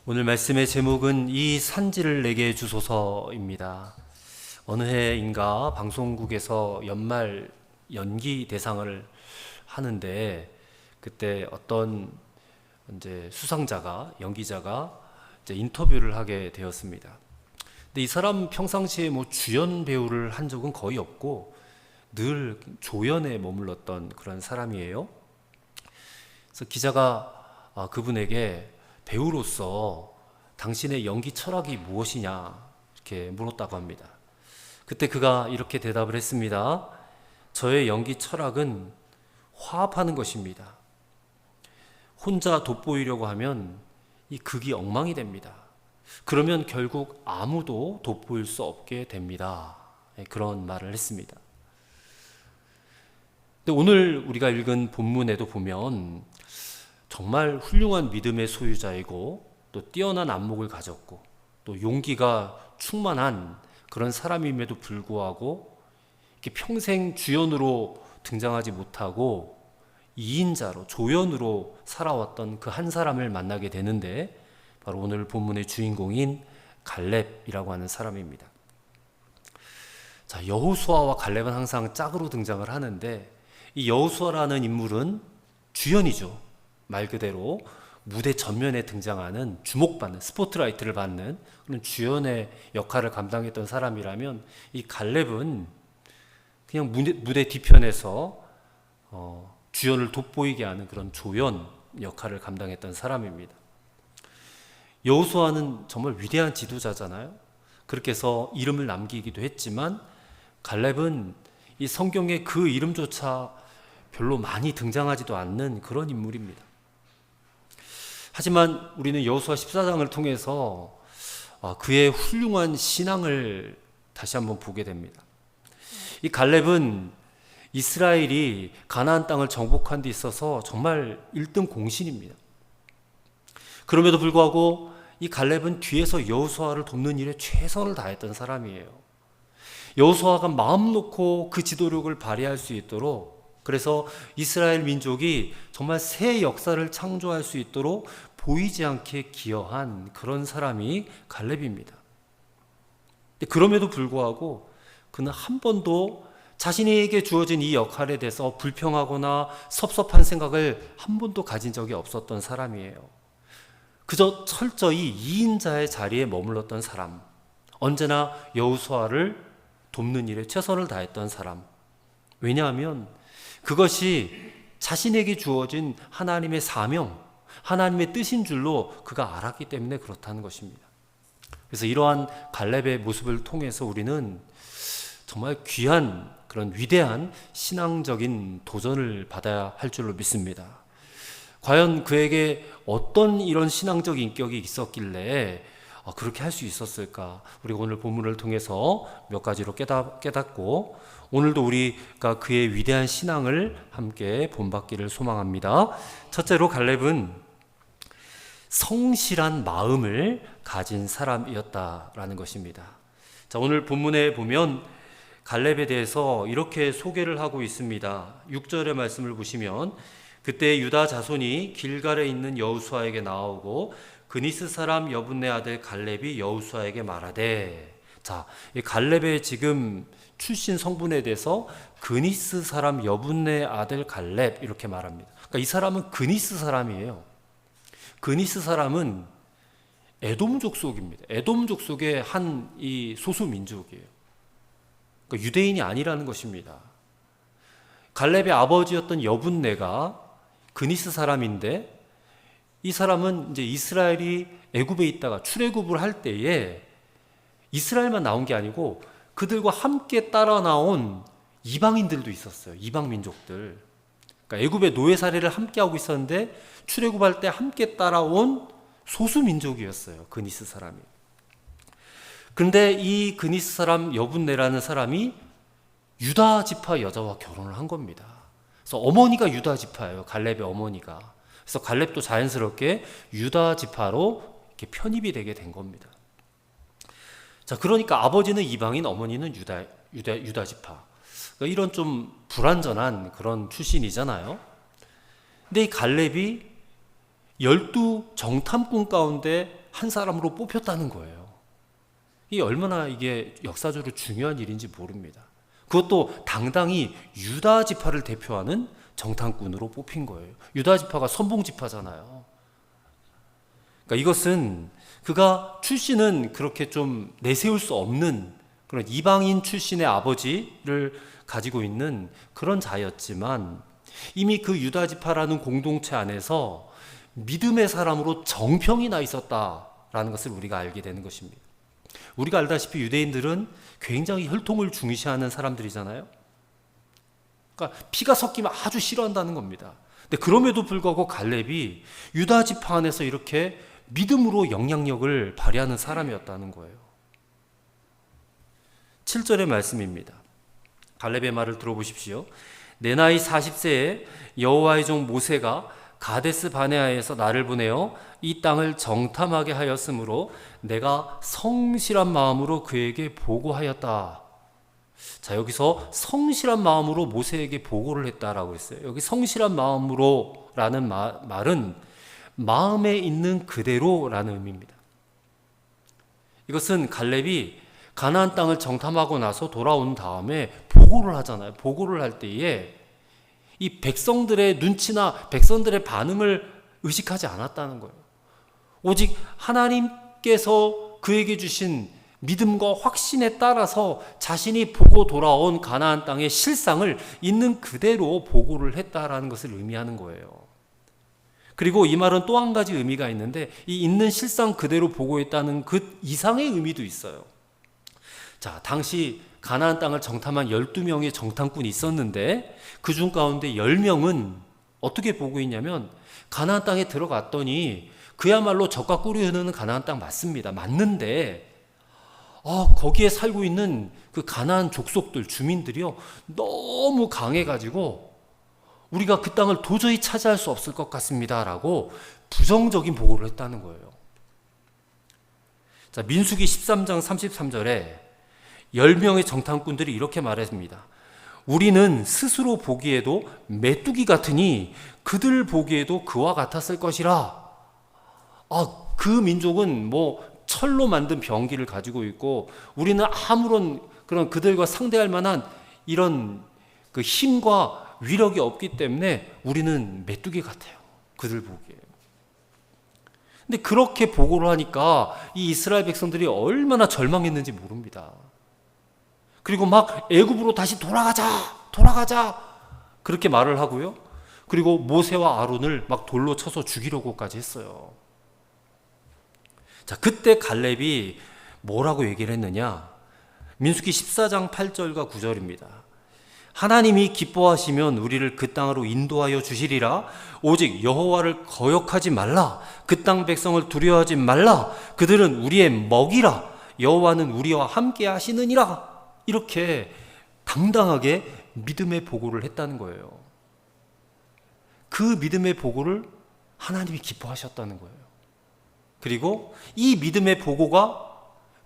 오늘 말씀의 제목은 이 산지를 내게 주소서입니다. 어느 해인가 방송국에서 연말 연기 대상을 하는데 그때 어떤 이제 수상자가 연기자가 이제 인터뷰를 하게 되었습니다. 근데 이 사람 평상시에 뭐 주연 배우를 한 적은 거의 없고 늘 조연에 머물렀던 그런 사람이에요. 그래서 기자가 그분에게 배우로서 당신의 연기 철학이 무엇이냐 이렇게 물었다고 합니다. 그때 그가 이렇게 대답을 했습니다. 저의 연기 철학은 화합하는 것입니다. 혼자 돋보이려고 하면 이 극이 엉망이 됩니다. 그러면 결국 아무도 돋보일 수 없게 됩니다. 그런 말을 했습니다. 근데 오늘 우리가 읽은 본문에도 보면 정말 훌륭한 믿음의 소유자이고 또 뛰어난 안목을 가졌고 또 용기가 충만한 그런 사람임에도 불구하고 이렇게 평생 주연으로 등장하지 못하고 2인자로 조연으로 살아왔던 그 한 사람을 만나게 되는데 바로 오늘 본문의 주인공인 갈렙이라고 하는 사람입니다. 자, 여호수아와 갈렙은 항상 짝으로 등장을 하는데 이 여호수아라는 인물은 주연이죠. 말 그대로 무대 전면에 등장하는 주목받는 스포트라이트를 받는 그런 주연의 역할을 감당했던 사람이라면 이 갈렙은 그냥 무대 뒤편에서 주연을 돋보이게 하는 그런 조연 역할을 감당했던 사람입니다. 여호수아는 정말 위대한 지도자잖아요. 그렇게 해서 이름을 남기기도 했지만 갈렙은 이 성경에 그 이름조차 별로 많이 등장하지도 않는 그런 인물입니다. 하지만 우리는 여호수아 14장을 통해서 그의 훌륭한 신앙을 다시 한번 보게 됩니다. 이 갈렙은 이스라엘이 가나안 땅을 정복한 데 있어서 정말 1등 공신입니다. 그럼에도 불구하고 이 갈렙은 뒤에서 여호수아를 돕는 일에 최선을 다했던 사람이에요. 여호수아가 마음 놓고 그 지도력을 발휘할 수 있도록 그래서 이스라엘 민족이 정말 새 역사를 창조할 수 있도록 보이지 않게 기여한 그런 사람이 갈렙입니다. 그럼에도 불구하고 그는 한 번도 자신에게 주어진 이 역할에 대해서 불평하거나 섭섭한 생각을 한 번도 가진 적이 없었던 사람이에요. 그저 철저히 2인자의 자리에 머물렀던 사람, 언제나 여호수아를 돕는 일에 최선을 다했던 사람. 왜냐하면 그것이 자신에게 주어진 하나님의 사명, 하나님의 뜻인 줄로 그가 알았기 때문에 그렇다는 것입니다. 그래서 이러한 갈렙의 모습을 통해서 우리는 정말 귀한 그런 위대한 신앙적인 도전을 받아야 할 줄로 믿습니다. 과연 그에게 어떤 이런 신앙적 인격이 있었길래 그렇게 할 수 있었을까? 우리가 오늘 본문을 통해서 몇 가지로 깨닫고 오늘도 우리가 그의 위대한 신앙을 함께 본받기를 소망합니다. 첫째로 갈렙은 성실한 마음을 가진 사람이었다라는 것입니다. 자, 오늘 본문에 보면 갈렙에 대해서 이렇게 소개를 하고 있습니다. 6절의 말씀을 보시면 그때 유다 자손이 길갈에 있는 여호수아에게 나오고 그니스 사람 여분네 아들 갈렙이 여호수아에게 말하되, 자, 이 갈렙의 지금 출신 성분에 대해서 그니스 사람 여분네 아들 갈렙 이렇게 말합니다. 그러니까 이 사람은 그니스 사람이에요. 그니스 사람은 에돔 족속입니다. 에돔 족속의 한 이 소수 민족이에요. 그러니까 유대인이 아니라는 것입니다. 갈렙의 아버지였던 여분네가 그니스 사람인데 이 사람은 이제 이스라엘이 애굽에 있다가 출애굽을 할 때에 이스라엘만 나온 게 아니고 그들과 함께 따라 나온 이방인들도 있었어요. 이방 민족들. 그러니까 애굽의 노예 사례를 함께 하고 있었는데 출애굽할 때 함께 따라온 소수 민족이었어요. 그니스 사람이. 근데 이 그니스 사람 여분네라는 사람이 유다 지파 여자와 결혼을 한 겁니다. 그래서 어머니가 유다 지파예요. 갈렙의 어머니가. 그래서 갈렙도 자연스럽게 유다 지파로 이렇게 편입이 되게 된 겁니다. 자, 그러니까 아버지는 이방인, 어머니는 유다 지파. 그러니까 이런 좀 불완전한 그런 출신이잖아요. 근데 이 갈렙이 12 정탐꾼 가운데 한 사람으로 뽑혔다는 거예요. 이 얼마나 이게 역사적으로 중요한 일인지 모릅니다. 그것도 당당히 유다 지파를 대표하는 정탐꾼으로 뽑힌 거예요. 유다 지파가 선봉 지파잖아요. 그러니까 이것은 그가 출신은 그렇게 좀 내세울 수 없는 그런 이방인 출신의 아버지를 가지고 있는 그런 자였지만 이미 그 유다 지파라는 공동체 안에서 믿음의 사람으로 정평이 나 있었다라는 것을 우리가 알게 되는 것입니다. 우리가 알다시피 유대인들은 굉장히 혈통을 중시하는 사람들이잖아요. 그러니까 피가 섞이면 아주 싫어한다는 겁니다. 근데 그럼에도 불구하고 갈렙이 유다 지파 안에서 이렇게 믿음으로 영향력을 발휘하는 사람이었다는 거예요. 7절의 말씀입니다. 갈렙의 말을 들어보십시오. 내 나이 40세에 여호와의 종 모세가 가데스 바네아에서 나를 보내어 이 땅을 정탐하게 하였으므로 내가 성실한 마음으로 그에게 보고하였다. 자, 여기서 성실한 마음으로 모세에게 보고를 했다라고 했어요. 여기 성실한 마음으로라는 말은 마음에 있는 그대로라는 의미입니다. 이것은 갈렙이 가나안 땅을 정탐하고 나서 돌아온 다음에 보고를 하잖아요. 보고를 할 때에 이 백성들의 눈치나 백성들의 반응을 의식하지 않았다는 거예요. 오직 하나님께서 그에게 주신 믿음과 확신에 따라서 자신이 보고 돌아온 가나안 땅의 실상을 있는 그대로 보고를 했다라는 것을 의미하는 거예요. 그리고 이 말은 또 한 가지 의미가 있는데 이 있는 실상 그대로 보고했다는 그 이상의 의미도 있어요. 자, 당시 가나안 땅을 정탐한 12명의 정탐꾼이 있었는데 그중 가운데 10명은 어떻게 보고 있냐면 가나안 땅에 들어갔더니 그야말로 젖과 꿀이 흐르는 가나안 땅 맞습니다. 맞는데 거기에 살고 있는 그 가나안 족속들, 주민들이요 너무 강해가지고 우리가 그 땅을 도저히 차지할 수 없을 것 같습니다 라고 부정적인 보고를 했다는 거예요. 자, 민수기 13장 33절에 10명의 정탐꾼들이 이렇게 말했습니다. 우리는 스스로 보기에도 메뚜기 같으니 그들 보기에도 그와 같았을 것이라. 그 민족은 뭐 철로 만든 병기를 가지고 있고 우리는 아무런 그런 그들과 상대할 만한 이런 그 힘과 위력이 없기 때문에 우리는 메뚜기 같아요. 그들 보기에. 근데 그렇게 보고를 하니까 이 이스라엘 백성들이 얼마나 절망했는지 모릅니다. 그리고 막 애굽으로 다시 돌아가자 그렇게 말을 하고요. 그리고 모세와 아론을 막 돌로 쳐서 죽이려고까지 했어요. 자, 그때 갈렙이 뭐라고 얘기를 했느냐? 민수기 14장 8절과 9절입니다. 하나님이 기뻐하시면 우리를 그 땅으로 인도하여 주시리라. 오직 여호와를 거역하지 말라. 그 땅 백성을 두려워하지 말라. 그들은 우리의 먹이라. 여호와는 우리와 함께 하시느니라. 이렇게 당당하게 믿음의 보고를 했다는 거예요. 그 믿음의 보고를 하나님이 기뻐하셨다는 거예요. 그리고 이 믿음의 보고가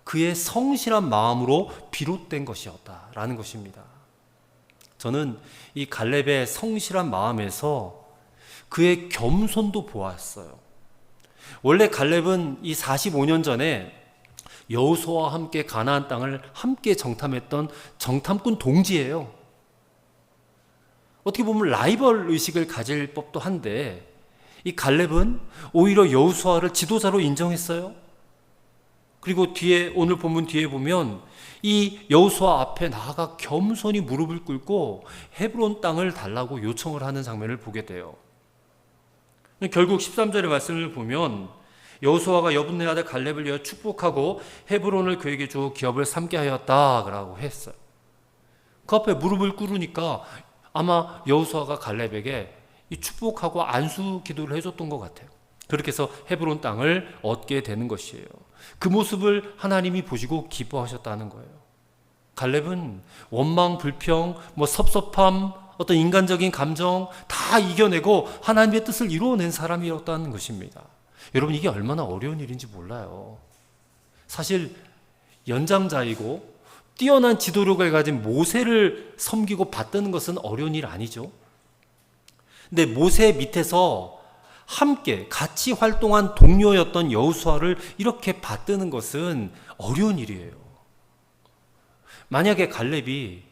그의 성실한 마음으로 비롯된 것이었다라는 것입니다. 저는 이 갈렙의 성실한 마음에서 그의 겸손도 보았어요. 원래 갈렙은 이 45년 전에 여호수아와 함께 가나안 땅을 함께 정탐했던 정탐꾼 동지예요. 어떻게 보면 라이벌 의식을 가질 법도 한데 이 갈렙은 오히려 여호수아를 지도자로 인정했어요. 그리고 뒤에 오늘 본문 뒤에 보면 이 여호수아 앞에 나아가 겸손히 무릎을 꿇고 헤브론 땅을 달라고 요청을 하는 장면을 보게 돼요. 결국 13절의 말씀을 보면 여호수아가 여분네 아들 갈렙을 위하여 축복하고 헤브론을 그에게 주어 기업을 삼게 하였다라고 했어요. 그 앞에 무릎을 꿇으니까 아마 여호수아가 갈렙에게 이 축복하고 안수 기도를 해줬던 것 같아요. 그렇게 해서 헤브론 땅을 얻게 되는 것이에요. 그 모습을 하나님이 보시고 기뻐하셨다는 거예요. 갈렙은 원망, 불평, 섭섭함, 어떤 인간적인 감정 다 이겨내고 하나님의 뜻을 이루어낸 사람이었다는 것입니다. 여러분, 이게 얼마나 어려운 일인지 몰라요. 사실 연장자이고 뛰어난 지도력을 가진 모세를 섬기고 받드는 것은 어려운 일 아니죠. 근데 모세 밑에서 함께 같이 활동한 동료였던 여호수아를 이렇게 받드는 것은 어려운 일이에요. 만약에 갈렙이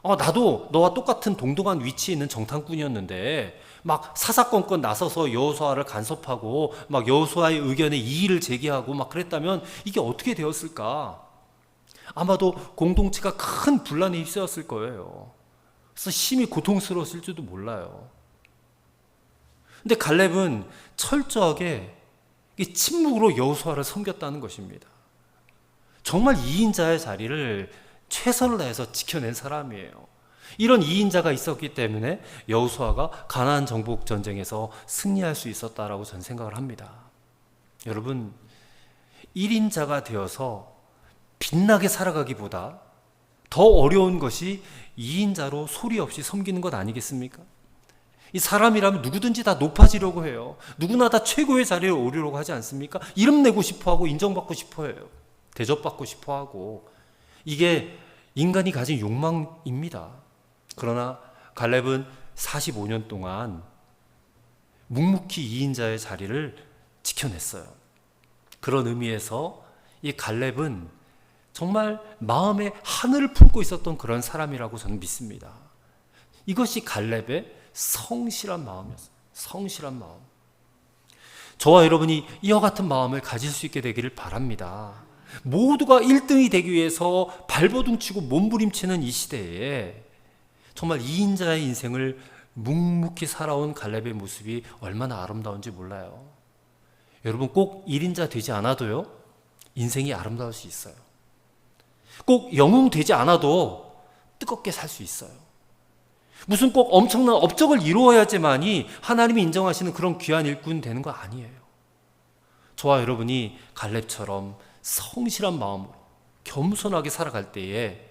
나도 너와 똑같은 동등한 위치에 있는 정탐꾼이었는데 막 사사건건 나서서 여호수아를 간섭하고 막 여호수아의 의견에 이의를 제기하고 막 그랬다면 이게 어떻게 되었을까? 아마도 공동체가 큰 분란에 휩싸였을 거예요. 그래서 심히 고통스러웠을지도 몰라요. 근데 갈렙은 철저하게 침묵으로 여호수아를 섬겼다는 것입니다. 정말 2인자의 자리를 최선을 다해서 지켜낸 사람이에요. 이런 2인자가 있었기 때문에 여호수아가 가나안 정복 전쟁에서 승리할 수 있었다라고 저는 생각을 합니다. 여러분, 1인자가 되어서 빛나게 살아가기보다 더 어려운 것이 2인자로 소리 없이 섬기는 것 아니겠습니까? 이 사람이라면 누구든지 다 높아지려고 해요. 누구나 다 최고의 자리에 오르려고 하지 않습니까? 이름 내고 싶어하고 인정받고 싶어해요. 대접받고 싶어하고. 이게 인간이 가진 욕망입니다. 그러나 갈렙은 45년 동안 묵묵히 2인자의 자리를 지켜냈어요. 그런 의미에서 이 갈렙은 정말 마음에 하늘을 품고 있었던 그런 사람이라고 저는 믿습니다. 이것이 갈렙의 성실한 마음이었어요. 성실한 마음. 저와 여러분이 이와 같은 마음을 가질 수 있게 되기를 바랍니다. 모두가 1등이 되기 위해서 발버둥치고 몸부림치는 이 시대에 정말 2인자의 인생을 묵묵히 살아온 갈렙의 모습이 얼마나 아름다운지 몰라요. 여러분, 꼭 1인자 되지 않아도요, 인생이 아름다울 수 있어요. 꼭 영웅 되지 않아도 뜨겁게 살 수 있어요. 무슨 꼭 엄청난 업적을 이루어야지만이 하나님이 인정하시는 그런 귀한 일꾼 되는 거 아니에요. 저와 여러분이 갈렙처럼 성실한 마음으로 겸손하게 살아갈 때에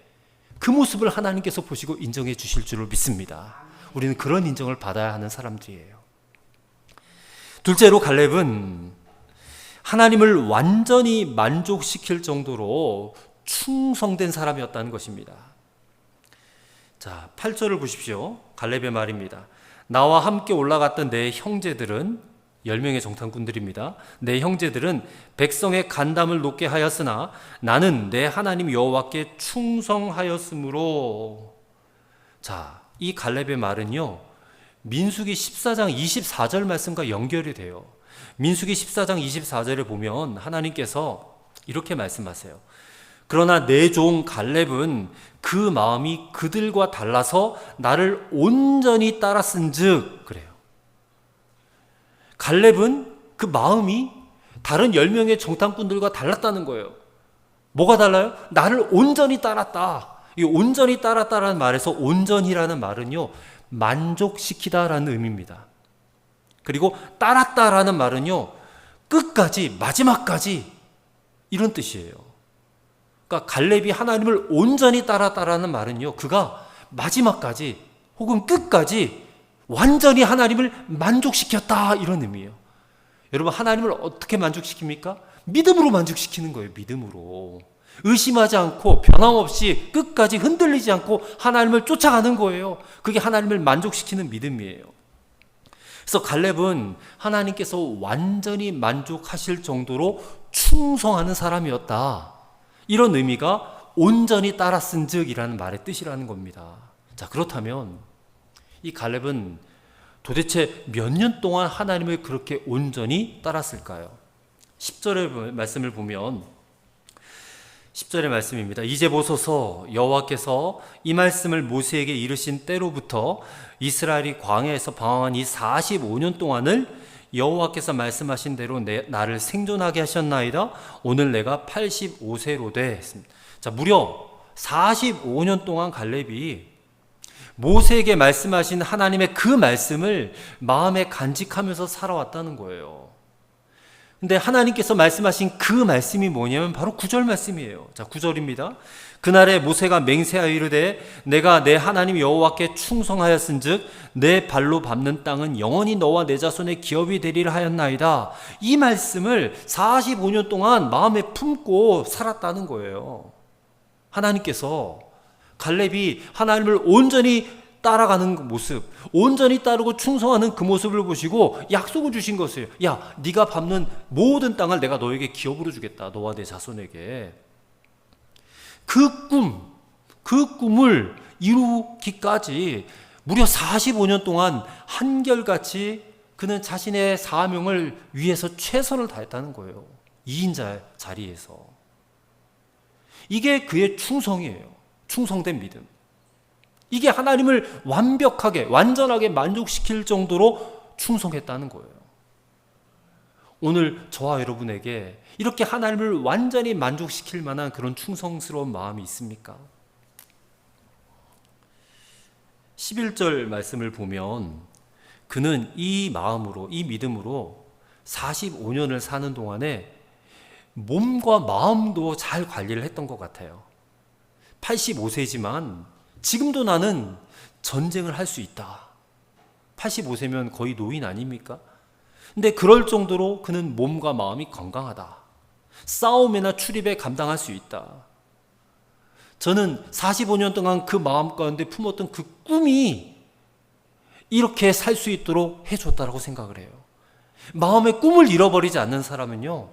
그 모습을 하나님께서 보시고 인정해 주실 줄을 믿습니다. 우리는 그런 인정을 받아야 하는 사람들이에요. 둘째로 갈렙은 하나님을 완전히 만족시킬 정도로 충성된 사람이었다는 것입니다. 자, 8절을 보십시오. 갈렙의 말입니다. 나와 함께 올라갔던 내 형제들은 10명의 정탐꾼들입니다. 내 형제들은 백성의 간담을 높게 하였으나 나는 내 하나님 여호와께 충성하였으므로. 자, 이 갈렙의 말은요, 민수기 14장 24절 말씀과 연결이 돼요. 민수기 14장 24절에 보면 하나님께서 이렇게 말씀하세요. 그러나 내 종 갈렙은 그 마음이 그들과 달라서 나를 온전히 따랐은즉. 그래요. 갈렙은 그 마음이 다른 10명의 정탐꾼들과 달랐다는 거예요. 뭐가 달라요? 나를 온전히 따랐다. 이 온전히 따랐다라는 말에서 온전히라는 말은요, 만족시키다라는 의미입니다. 그리고 따랐다라는 말은요, 끝까지, 마지막까지, 이런 뜻이에요. 그러니까 갈렙이 하나님을 온전히 따랐다라는 말은요, 그가 마지막까지 혹은 끝까지 완전히 하나님을 만족시켰다, 이런 의미예요. 여러분, 하나님을 어떻게 만족시킵니까? 믿음으로 만족시키는 거예요. 믿음으로. 의심하지 않고 변함없이 끝까지 흔들리지 않고 하나님을 쫓아가는 거예요. 그게 하나님을 만족시키는 믿음이에요. 그래서 갈렙은 하나님께서 완전히 만족하실 정도로 충성하는 사람이었다. 이런 의미가 온전히 따랐은즉이라는 말의 뜻이라는 겁니다. 자, 그렇다면 이 갈렙은 도대체 몇 년 동안 하나님을 그렇게 온전히 따랐을까요? 10절의 말씀을 보면 10절의 말씀입니다. 이제 보소서, 여호와께서 이 말씀을 모세에게 이르신 때로부터 이스라엘이 광야에서 방황한 이 45년 동안을 여호와께서 말씀하신 대로 나를 생존하게 하셨나이다. 오늘 내가 85세로 돼. 자, 무려 45년 동안 갈렙이 모세에게 말씀하신 하나님의 그 말씀을 마음에 간직하면서 살아왔다는 거예요. 근데 하나님께서 말씀하신 그 말씀이 뭐냐면 바로 9절 말씀이에요. 자, 9절입니다. 그날에 모세가 맹세하여 이르되 내가 내 하나님 여호와께 충성하였은즉 내 발로 밟는 땅은 영원히 너와 내 자손의 기업이 되리라 하였나이다. 이 말씀을 45년 동안 마음에 품고 살았다는 거예요. 하나님께서 갈렙이 하나님을 온전히 따라가는 모습, 온전히 따르고 충성하는 그 모습을 보시고 약속을 주신 것이에요. 야, 네가 밟는 모든 땅을 내가 너에게 기업으로 주겠다. 너와 내 자손에게. 그 꿈을 이루기까지 무려 45년 동안 한결같이 그는 자신의 사명을 위해서 최선을 다했다는 거예요. 2인자 자리에서. 이게 그의 충성이에요. 충성된 믿음. 이게 하나님을 완벽하게, 완전하게 만족시킬 정도로 충성했다는 거예요. 오늘 저와 여러분에게 이렇게 하나님을 완전히 만족시킬 만한 그런 충성스러운 마음이 있습니까? 11절 말씀을 보면 그는 이 마음으로, 이 믿음으로 45년을 사는 동안에 몸과 마음도 잘 관리를 했던 것 같아요. 85세지만 지금도 나는 전쟁을 할 수 있다. 85세면 거의 노인 아닙니까? 근데 그럴 정도로 그는 몸과 마음이 건강하다. 싸움이나 출입에 감당할 수 있다. 저는 45년 동안 그 마음 가운데 품었던 그 꿈이 이렇게 살 수 있도록 해줬다라고 생각을 해요. 마음의 꿈을 잃어버리지 않는 사람은요,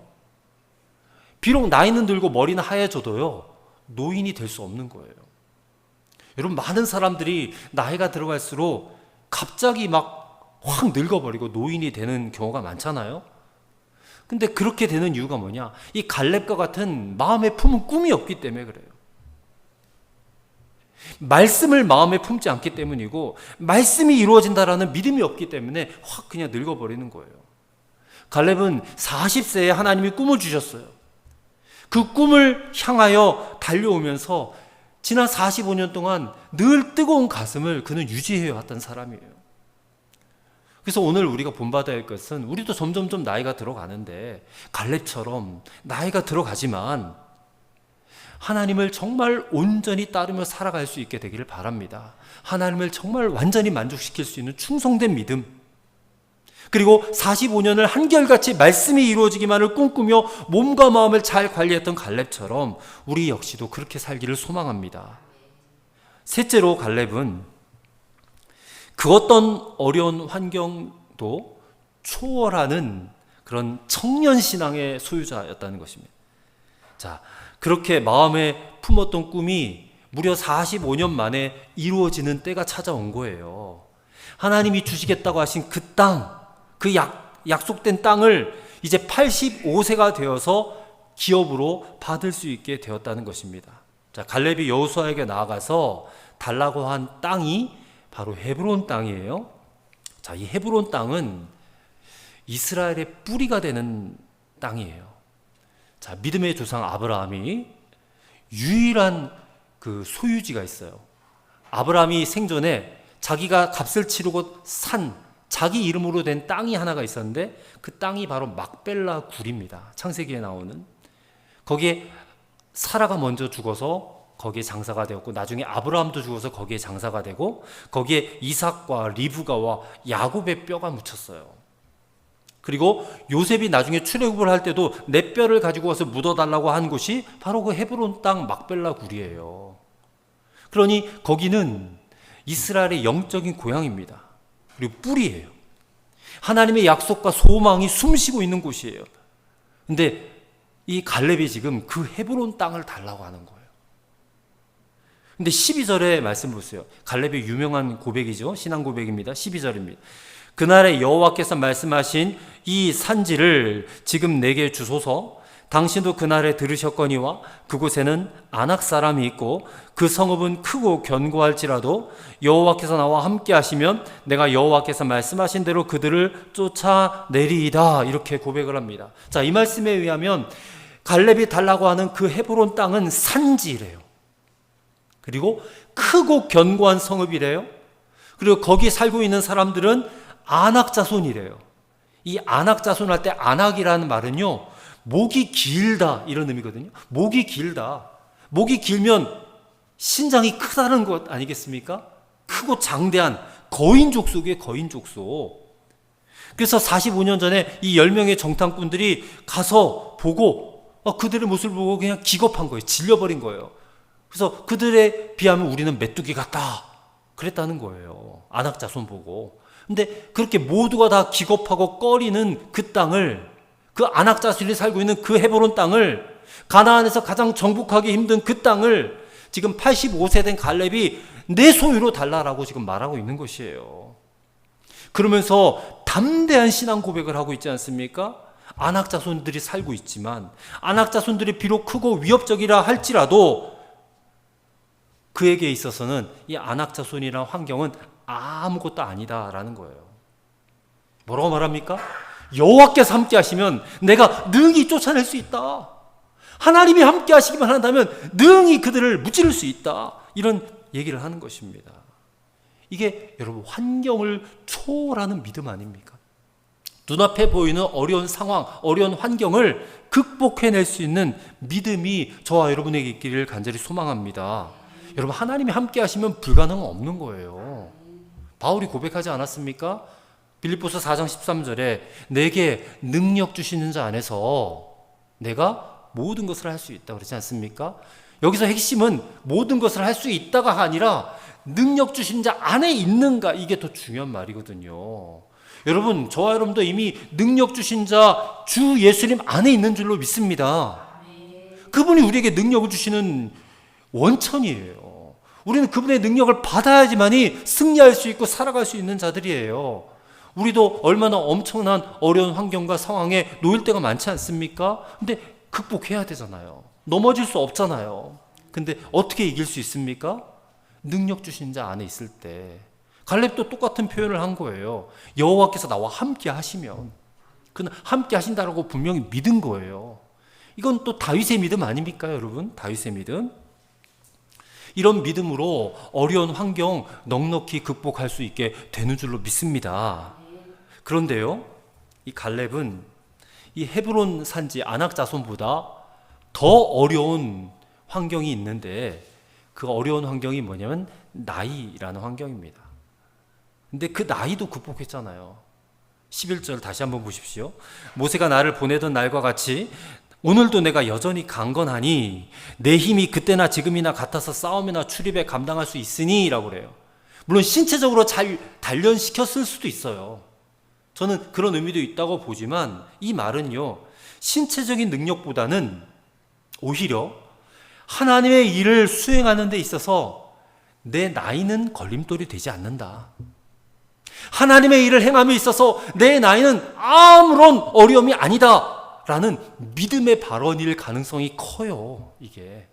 비록 나이는 들고 머리는 하얘져도요, 노인이 될 수 없는 거예요. 여러분, 많은 사람들이 나이가 들어갈수록 갑자기 막 확 늙어버리고 노인이 되는 경우가 많잖아요. 근데 그렇게 되는 이유가 뭐냐? 이 갈렙과 같은 마음에 품은 꿈이 없기 때문에 그래요. 말씀을 마음에 품지 않기 때문이고, 말씀이 이루어진다라는 믿음이 없기 때문에 확 그냥 늙어버리는 거예요. 갈렙은 40세에 하나님이 꿈을 주셨어요. 그 꿈을 향하여 달려오면서 지난 45년 동안 늘 뜨거운 가슴을 그는 유지해 왔던 사람이에요. 그래서 오늘 우리가 본받아야 할 것은, 우리도 점점점 나이가 들어가는데 갈렙처럼 나이가 들어가지만 하나님을 정말 온전히 따르며 살아갈 수 있게 되기를 바랍니다. 하나님을 정말 완전히 만족시킬 수 있는 충성된 믿음, 그리고 45년을 한결같이 말씀이 이루어지기만을 꿈꾸며 몸과 마음을 잘 관리했던 갈렙처럼 우리 역시도 그렇게 살기를 소망합니다. 셋째로, 갈렙은 그 어떤 어려운 환경도 초월하는 그런 청년신앙의 소유자였다는 것입니다. 자, 그렇게 마음에 품었던 꿈이 무려 45년 만에 이루어지는 때가 찾아온 거예요. 하나님이 주시겠다고 하신 그 땅, 그 약속된 땅을 이제 85세가 되어서 기업으로 받을 수 있게 되었다는 것입니다. 자, 갈렙이 여호수아에게 나아가서 달라고 한 땅이 바로 헤브론 땅이에요. 자, 이 헤브론 땅은 이스라엘의 뿌리가 되는 땅이에요. 자, 믿음의 조상 아브라함이 유일한 그 소유지가 있어요. 아브라함이 생전에 자기가 값을 치르고 산 자기 이름으로 된 땅이 하나가 있었는데, 그 땅이 바로 막벨라 굴입니다. 창세기에 나오는. 거기에 사라가 먼저 죽어서 거기에 장사가 되었고, 나중에 아브라함도 죽어서 거기에 장사가 되고, 거기에 이삭과 리브가와 야곱의 뼈가 묻혔어요. 그리고 요셉이 나중에 출애굽을 할 때도 내 뼈를 가지고 와서 묻어달라고 한 곳이 바로 그 헤브론 땅 막벨라 굴이에요. 그러니 거기는 이스라엘의 영적인 고향입니다. 그리고 뿌리예요. 하나님의 약속과 소망이 숨쉬고 있는 곳이에요. 근데 이 갈렙이 지금 그 헤브론 땅을 달라고 하는 거예요. 근데 12절의 말씀 보세요. 갈렙의 유명한 고백이죠. 신앙 고백입니다. 12절입니다. 그날에 여호와께서 말씀하신 이 산지를 지금 내게 주소서. 당신도 그날에 들으셨거니와 그곳에는 아낙 사람이 있고 그 성읍은 크고 견고할지라도 여호와께서 나와 함께 하시면 내가 여호와께서 말씀하신 대로 그들을 쫓아내리이다. 이렇게 고백을 합니다. 자, 이 말씀에 의하면 갈렙이 달라고 하는 그 헤브론 땅은 산지래요. 그리고 크고 견고한 성읍이래요. 그리고 거기 살고 있는 사람들은 아낙 자손이래요. 이 아낙 자손 할 때 아낙이라는 말은요, 목이 길다 이런 의미거든요. 목이 길다. 목이 길면 신장이 크다는 것 아니겠습니까? 크고 장대한 거인족 속의 거인족 속. 그래서 45년 전에 이 10명의 정탐꾼들이 가서 보고 그들의 모습을 보고 그냥 기겁한 거예요. 질려버린 거예요. 그래서 그들에 비하면 우리는 메뚜기 같다. 그랬다는 거예요. 아낙 자손 보고. 근데 그렇게 모두가 다 기겁하고 꺼리는 그 땅을, 그 아낙 자손이 살고 있는 그 헤브론 땅을, 가나안에서 가장 정복하기 힘든 그 땅을 지금 85세 된 갈렙이 내 소유로 달라라고 지금 말하고 있는 것이에요. 그러면서 담대한 신앙 고백을 하고 있지 않습니까? 아낙 자손들이 살고 있지만, 아낙 자손들이 비록 크고 위협적이라 할지라도 그에게 있어서는 이 아낙 자손이라는 환경은 아무것도 아니다라는 거예요. 뭐라고 말합니까? 여호와께서 함께 하시면 내가 능히 쫓아낼 수 있다. 하나님이 함께 하시기만 한다면 능히 그들을 무찌를 수 있다. 이런 얘기를 하는 것입니다. 이게 여러분 환경을 초월하는 믿음 아닙니까? 눈앞에 보이는 어려운 상황, 어려운 환경을 극복해낼 수 있는 믿음이 저와 여러분에게 있기를 간절히 소망합니다. 여러분, 하나님이 함께 하시면 불가능은 없는 거예요. 바울이 고백하지 않았습니까? 빌립보서 4장 13절에 내게 능력 주시는 자 안에서 내가 모든 것을 할 수 있다 그러지 않습니까? 여기서 핵심은 모든 것을 할 수 있다가 아니라 능력 주신 자 안에 있는가, 이게 더 중요한 말이거든요. 여러분, 저와 여러분도 이미 능력 주신 자 주 예수님 안에 있는 줄로 믿습니다. 그분이 우리에게 능력을 주시는 원천이에요. 우리는 그분의 능력을 받아야지만이 승리할 수 있고 살아갈 수 있는 자들이에요. 우리도 얼마나 엄청난 어려운 환경과 상황에 놓일 때가 많지 않습니까? 근데 극복해야 되잖아요. 넘어질 수 없잖아요. 근데 어떻게 이길 수 있습니까? 능력 주신 자 안에 있을 때. 갈렙도 똑같은 표현을 한 거예요. 여호와께서 나와 함께 하시면, 그는 함께 하신다라고 분명히 믿은 거예요. 이건 또 다윗의 믿음 아닙니까, 여러분? 다윗의 믿음. 이런 믿음으로 어려운 환경 넉넉히 극복할 수 있게 되는 줄로 믿습니다. 그런데요, 이 갈렙은 이 헤브론 산지 아낙 자손보다 더 어려운 환경이 있는데, 그 어려운 환경이 뭐냐면 나이라는 환경입니다. 근데 그 나이도 극복했잖아요. 11절 다시 한번 보십시오. 모세가 나를 보내던 날과 같이 오늘도 내가 여전히 강건하니 내 힘이 그때나 지금이나 같아서 싸움이나 출입에 감당할 수 있으니 라고 그래요. 물론 신체적으로 잘 단련시켰을 수도 있어요. 저는 그런 의미도 있다고 보지만 이 말은요, 신체적인 능력보다는 오히려 하나님의 일을 수행하는 데 있어서 내 나이는 걸림돌이 되지 않는다. 하나님의 일을 행함에 있어서 내 나이는 아무런 어려움이 아니다 라는 믿음의 발언일 가능성이 커요. 이게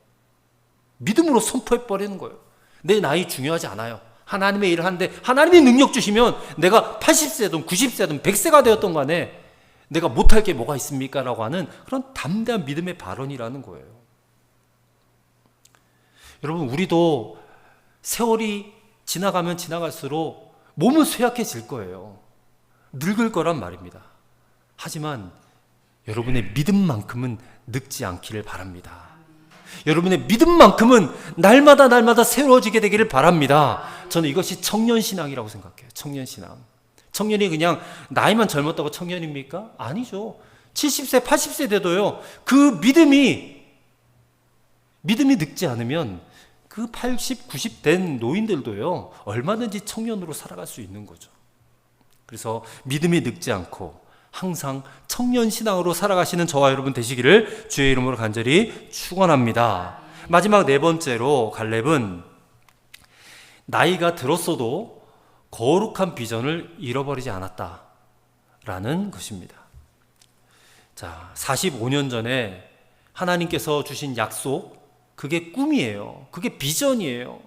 믿음으로 선포해버리는 거예요. 내 나이 중요하지 않아요. 하나님의 일을 하는데 하나님이 능력 주시면 내가 80세든 90세든 100세가 되었던 간에 내가 못할 게 뭐가 있습니까? 라고 하는 그런 담대한 믿음의 발언이라는 거예요. 여러분, 우리도 세월이 지나가면 지나갈수록 몸은 쇠약해질 거예요. 늙을 거란 말입니다. 하지만 여러분의 믿음만큼은 늙지 않기를 바랍니다. 여러분의 믿음만큼은 날마다 새로워지게 되기를 바랍니다. 저는 이것이 청년신앙이라고 생각해요. 청년신앙. 청년이 그냥 나이만 젊었다고 청년입니까? 아니죠. 70세, 80세 돼도요, 그 믿음이 늙지 않으면 그 80, 90 된 노인들도요, 얼마든지 청년으로 살아갈 수 있는 거죠. 그래서 믿음이 늙지 않고 항상 청년신앙으로 살아가시는 저와 여러분 되시기를 주의 이름으로 간절히 축원합니다. 마지막 네 번째로 갈렙은 나이가 들었어도 거룩한 비전을 잃어버리지 않았다라는 것입니다. 자, 45년 전에 하나님께서 주신 약속, 그게 꿈이에요. 그게 비전이에요.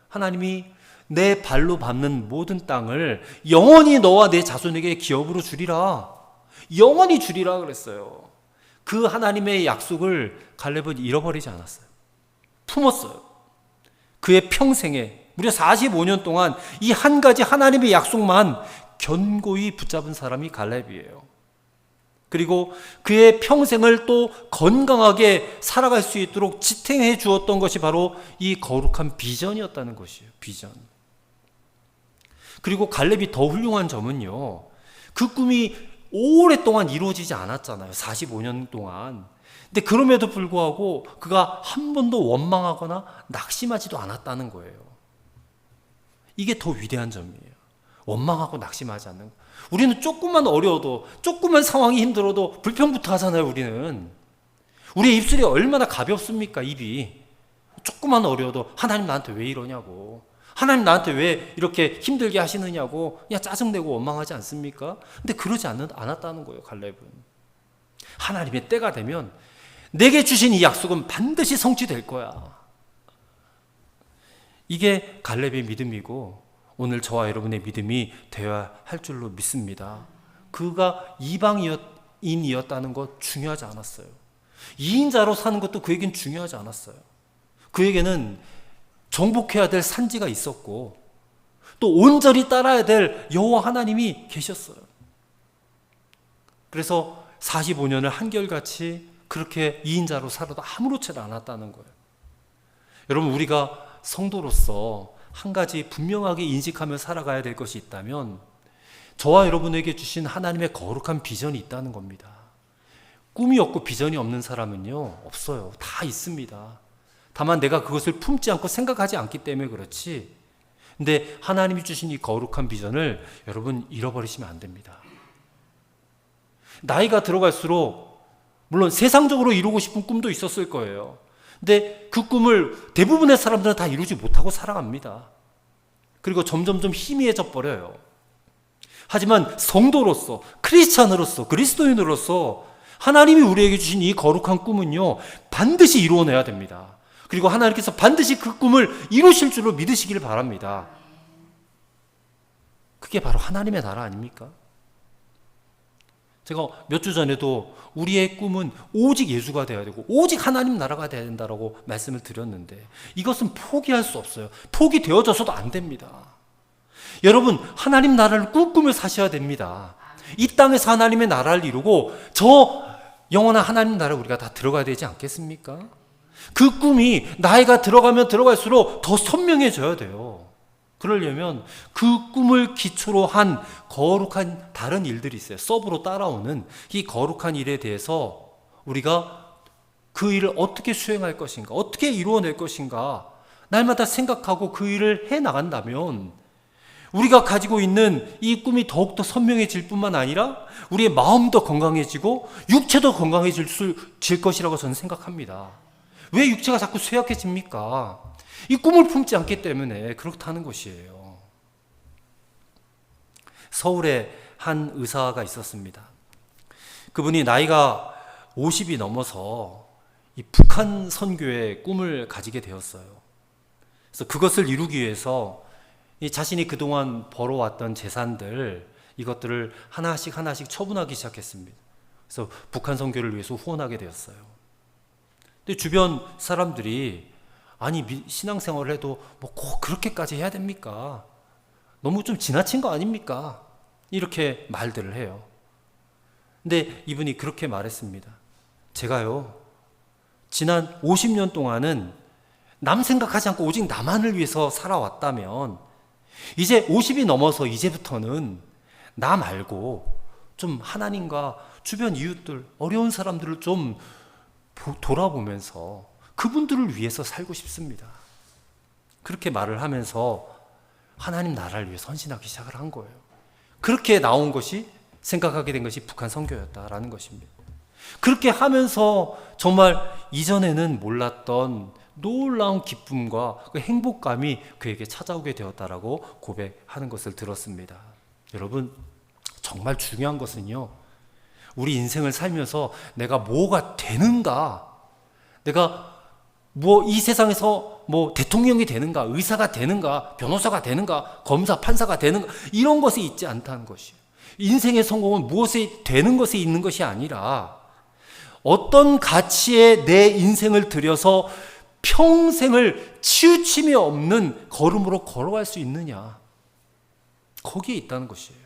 하나님이 내 발로 밟는 모든 땅을 영원히 너와 내 자손에게 기업으로 주리라. 영원히 주리라 그랬어요. 그 하나님의 약속을 갈렙은 잃어버리지 않았어요. 품었어요. 그의 평생에 무려 45년 동안 이 한 가지 하나님의 약속만 견고히 붙잡은 사람이 갈렙이에요. 그리고 그의 평생을 또 건강하게 살아갈 수 있도록 지탱해 주었던 것이 바로 이 거룩한 비전이었다는 것이에요. 비전. 그리고 갈렙이 더 훌륭한 점은요, 그 꿈이 오랫동안 이루어지지 않았잖아요. 45년 동안. 근데 그럼에도 불구하고 그가 한 번도 원망하거나 낙심하지도 않았다는 거예요. 이게 더 위대한 점이에요. 원망하고 낙심하지 않는 거. 우리는 조금만 어려워도, 조금만 상황이 힘들어도 불평부터 하잖아요. 우리의 입술이 얼마나 가볍습니까? 입이. 조금만 어려워도 하나님 나한테 왜 이러냐고, 하나님 나한테 왜 이렇게 힘들게 하시느냐고 짜증내고 원망하지 않습니까? 근데 그러지 않았다는 거예요. 갈렙은 하나님의 때가 되면 내게 주신 이 약속은 반드시 성취될 거야. 이게 갈렙의 믿음이고 오늘 저와 여러분의 믿음이 되어야 할 줄로 믿습니다. 그가 이방인이었다는 것 중요하지 않았어요. 이인자로 사는 것도 그에겐 중요하지 않았어요. 그에게는 정복해야 될 산지가 있었고 또 온전히 따라야 될 여호와 하나님이 계셨어요. 그래서 45년을 한결같이 그렇게 이인자로 살아도 아무렇지도 않았다는 거예요. 여러분, 우리가 성도로서 한 가지 분명하게 인식하며 살아가야 될 것이 있다면 저와 여러분에게 주신 하나님의 거룩한 비전이 있다는 겁니다. 꿈이 없고 비전이 없는 사람은요, 없어요. 다 있습니다. 다만 내가 그것을 품지 않고 생각하지 않기 때문에 그렇지. 근데 하나님이 주신 이 거룩한 비전을 여러분 잃어버리시면 안 됩니다. 나이가 들어갈수록 물론 세상적으로 이루고 싶은 꿈도 있었을 거예요. 근데 그 꿈을 대부분의 사람들은 다 이루지 못하고 살아갑니다. 그리고 점점점 희미해져 버려요. 하지만 성도로서, 크리스찬으로서, 그리스도인으로서 하나님이 우리에게 주신 이 거룩한 꿈은요, 반드시 이루어내야 됩니다. 그리고 하나님께서 반드시 그 꿈을 이루실 줄로 믿으시기를 바랍니다. 그게 바로 하나님의 나라 아닙니까? 제가 몇 주 전에도 우리의 꿈은 오직 예수가 되어야 되고 오직 하나님 나라가 되어야 된다고 말씀을 드렸는데 이것은 포기할 수 없어요. 포기되어져서도 안 됩니다. 여러분, 하나님 나라를 꿈꾸며 사셔야 됩니다. 이 땅에서 하나님의 나라를 이루고 저 영원한 하나님 나라에 우리가 다 들어가야 되지 않겠습니까? 그 꿈이 나이가 들어가면 들어갈수록 더 선명해져야 돼요. 그러려면 그 꿈을 기초로 한 거룩한 다른 일들이 있어요. 서브로 따라오는 이 거룩한 일에 대해서 우리가 그 일을 어떻게 수행할 것인가, 어떻게 이루어낼 것인가 날마다 생각하고 그 일을 해나간다면 우리가 가지고 있는 이 꿈이 더욱더 선명해질 뿐만 아니라 우리의 마음도 건강해지고 육체도 건강해질 것이라고 저는 생각합니다. 왜 육체가 자꾸 쇠약해집니까? 이 꿈을 품지 않기 때문에 그렇다는 것이에요. 서울에 한 의사가 있었습니다. 그분이 나이가 50이 넘어서 이 북한 선교의 꿈을 가지게 되었어요. 그래서 그것을 이루기 위해서 이 자신이 그동안 벌어왔던 재산들, 이것들을 하나씩 처분하기 시작했습니다. 그래서 북한 선교를 위해서 후원하게 되었어요. 근데 주변 사람들이 아니, 신앙생활을 해도 뭐 꼭 그렇게까지 해야 됩니까? 너무 좀 지나친 거 아닙니까? 이렇게 말들을 해요. 근데 이분이 그렇게 말했습니다. 제가요, 지난 50년 동안은 남 생각하지 않고 오직 나만을 위해서 살아왔다면 이제 50이 넘어서 이제부터는 나 말고 좀 하나님과 주변 이웃들, 어려운 사람들을 좀 돌아보면서 그분들을 위해서 살고 싶습니다. 그렇게 말을 하면서 하나님 나라를 위해 헌신하기 시작을 한 거예요. 그렇게 나온 것이, 생각하게 된 것이 북한 선교였다라는 것입니다. 그렇게 하면서 정말 이전에는 몰랐던 놀라운 기쁨과 그 행복감이 그에게 찾아오게 되었다라고 고백하는 것을 들었습니다. 여러분, 정말 중요한 것은요, 우리 인생을 살면서 내가 뭐가 되는가, 내가 이 세상에서 대통령이 되는가, 의사가 되는가, 변호사가 되는가, 검사, 판사가 되는가, 이런 것이 있지 않다는 것이에요. 인생의 성공은 무엇이 되는 것에 있는 것이 아니라 어떤 가치에 내 인생을 들여서 평생을 치우침이 없는 걸음으로 걸어갈 수 있느냐, 거기에 있다는 것이에요.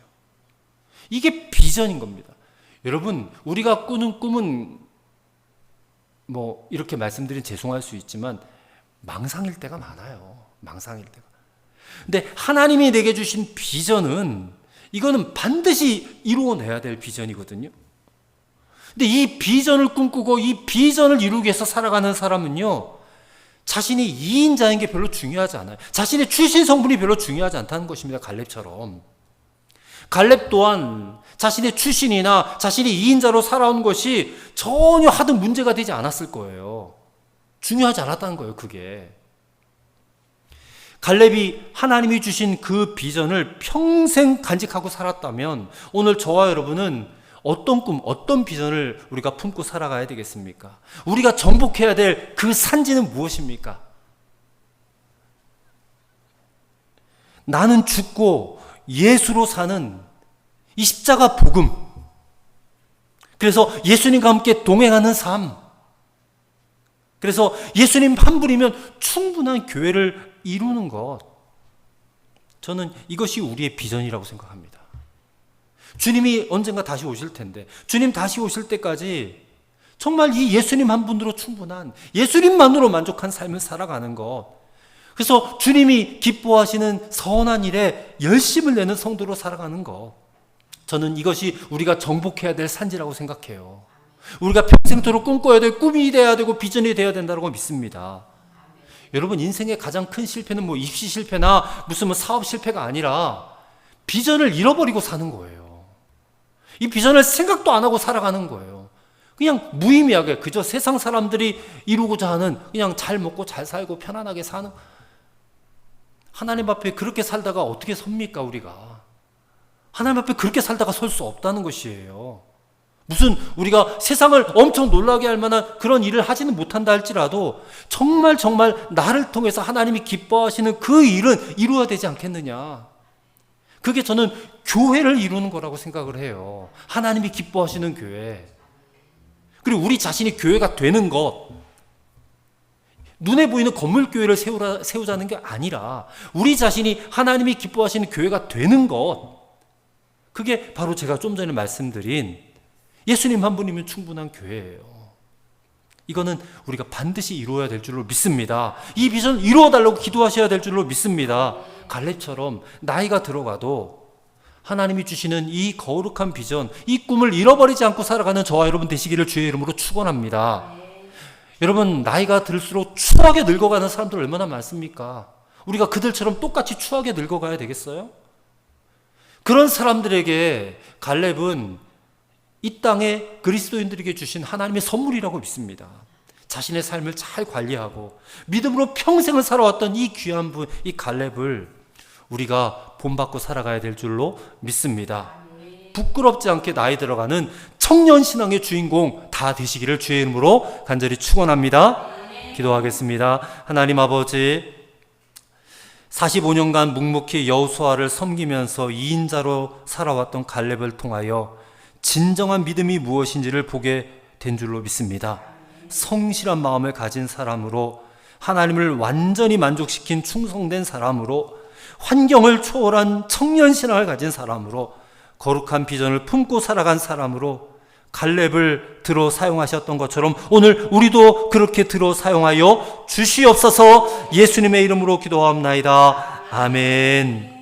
이게 비전인 겁니다. 여러분, 우리가 꾸는 꿈은 이렇게 말씀드리면 죄송할 수 있지만 망상일 때가 많아요. 망상일 때가. 근데 하나님이 내게 주신 비전은, 이거는 반드시 이루어내야 될 비전이거든요. 근데 이 비전을 꿈꾸고 이 비전을 이루기 위해서 살아가는 사람은요, 자신이 2인자인 게 별로 중요하지 않아요. 자신의 출신 성분이 별로 중요하지 않다는 것입니다. 갈렙처럼. 갈렙 또한 자신의 출신이나 자신이 2인자로 살아온 것이 전혀 하등 문제가 되지 않았을 거예요. 중요하지 않았다는 거예요, 그게. 갈렙이 하나님이 주신 그 비전을 평생 간직하고 살았다면 오늘 저와 여러분은 어떤 꿈, 어떤 비전을 우리가 품고 살아가야 되겠습니까? 우리가 정복해야 될 그 산지는 무엇입니까? 나는 죽고 예수로 사는 이 십자가 복음. 그래서 예수님과 함께 동행하는 삶. 그래서 예수님 한 분이면 충분한 교회를 이루는 것. 저는 이것이 우리의 비전이라고 생각합니다. 주님이 언젠가 다시 오실 텐데, 주님 다시 오실 때까지 정말 이 예수님 한 분으로 충분한, 예수님만으로 만족한 삶을 살아가는 것. 그래서 주님이 기뻐하시는 선한 일에 열심을 내는 성도로 살아가는 것. 저는 이것이 우리가 정복해야 될 산지라고 생각해요. 우리가 평생토록 꿈꿔야 될 꿈이 돼야 되고 비전이 돼야 된다고 믿습니다. 여러분, 인생의 가장 큰 실패는 뭐 입시 실패나 무슨 뭐 사업 실패가 아니라 비전을 잃어버리고 사는 거예요. 이 비전을 생각도 안 하고 살아가는 거예요. 그냥 무의미하게 그저 세상 사람들이 이루고자 하는 그냥 잘 먹고 잘 살고 편안하게 사는, 하나님 앞에 그렇게 살다가 어떻게 섭니까 우리가? 하나님 앞에 그렇게 살다가 설 수 없다는 것이에요. 무슨 우리가 세상을 엄청 놀라게 할 만한 그런 일을 하지는 못한다 할지라도 정말 나를 통해서 하나님이 기뻐하시는 그 일은 이루어야 되지 않겠느냐. 그게 저는 교회를 이루는 거라고 생각을 해요. 하나님이 기뻐하시는 교회. 그리고 우리 자신이 교회가 되는 것. 눈에 보이는 건물교회를 세우자는 게 아니라 우리 자신이 하나님이 기뻐하시는 교회가 되는 것. 그게 바로 제가 좀 전에 말씀드린 예수님 한 분이면 충분한 교회예요. 이거는 우리가 반드시 이루어야 될 줄로 믿습니다. 이 비전 이루어달라고 기도하셔야 될 줄로 믿습니다. 갈렙처럼 나이가 들어가도 하나님이 주시는 이 거룩한 비전, 이 꿈을 잃어버리지 않고 살아가는 저와 여러분 되시기를 주의 이름으로 축원합니다. 여러분, 나이가 들수록 추하게 늙어가는 사람들 얼마나 많습니까? 우리가 그들처럼 똑같이 추하게 늙어가야 되겠어요? 그런 사람들에게 갈렙은 이 땅에 그리스도인들에게 주신 하나님의 선물이라고 믿습니다. 자신의 삶을 잘 관리하고 믿음으로 평생을 살아왔던 이 귀한 분, 이 갈렙을 우리가 본받고 살아가야 될 줄로 믿습니다. 부끄럽지 않게 나이 들어가는 청년 신앙의 주인공 다 되시기를 주의 이름으로 간절히 축원합니다. 기도하겠습니다. 하나님 아버지, 45년간 묵묵히 여호수아를 섬기면서 2인자로 살아왔던 갈렙을 통하여 진정한 믿음이 무엇인지를 보게 된 줄로 믿습니다. 성실한 마음을 가진 사람으로, 하나님을 완전히 만족시킨 충성된 사람으로, 환경을 초월한 청년 신앙을 가진 사람으로, 거룩한 비전을 품고 살아간 사람으로 갈렙을 들어 사용하셨던 것처럼 오늘 우리도 그렇게 들어 사용하여 주시옵소서. 예수님의 이름으로 기도하옵나이다. 아멘.